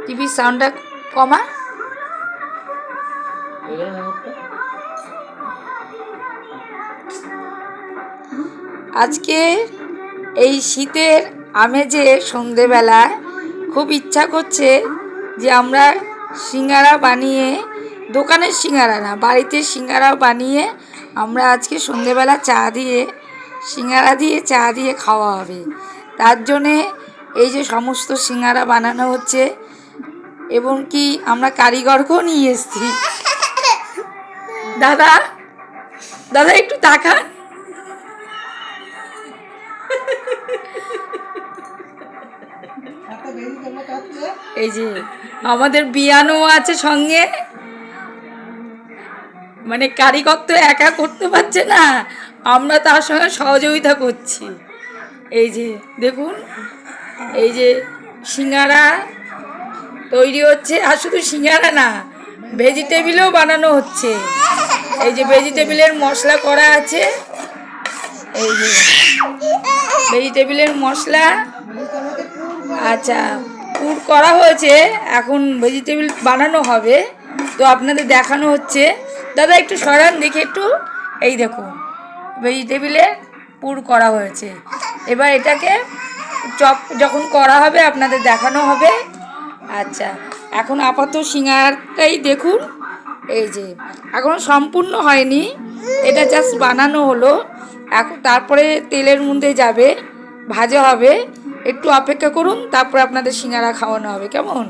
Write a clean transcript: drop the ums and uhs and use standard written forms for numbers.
টিভির সাউন্ডটা কমা। আজকে এই শীতের আমেজে সন্ধেবেলায় খুব ইচ্ছা করছে যে আমরা সিঙ্গারা বানিয়ে, দোকানের সিঙ্গারা না, বাড়িতে সিঙ্গারা বানিয়ে আমরা আজকে সন্ধেবেলা সিঙ্গারা দিয়ে চা দিয়ে খাওয়া হবে। তার জন্যে এই যে সমস্ত সিঙ্গারা বানানো হচ্ছে, এবং কি আমরা কারিগরকেও নিয়ে এসেছি। দাদা দাদা একটু তাকান। এই যে আমাদের বিয়ানও আছে সঙ্গে, মানে কারিগর তো একা করতে পারছে না, আমরা তার সঙ্গে সহযোগিতা করছি। এই যে দেখুন, এই যে সিঙ্গারা তৈরি হচ্ছে, আর শুধু সিঙ্গারা না, ভেজিটেবিলও বানানো হচ্ছে। এই যে ভেজিটেবিলের মশলা করা আছে, এই যে ভেজিটেবিলের মশলা, আচ্ছা পুর করা হয়েছে, এখন ভেজিটেবিল বানানো হবে, তো আপনাদের দেখানো হচ্ছে। দাদা একটু সরান দেখি একটু। এই দেখুন ভেজিটেবিলে পুর করা হয়েছে, এবার এটাকে চপ যখন করা হবে আপনাদের দেখানো হবে। আচ্ছা এখন আপাতত সিঙ্গারাটাই দেখুন। এই যে এখনও সম্পূর্ণ হয়নি, এটা জাস্ট বানানো হলো, এখন তারপরে তেলের মধ্যে যাবে, ভাজা হবে। একটু অপেক্ষা করুন, তারপর আপনাদের সিঙ্গারা খাওয়ানো হবে, কেমন?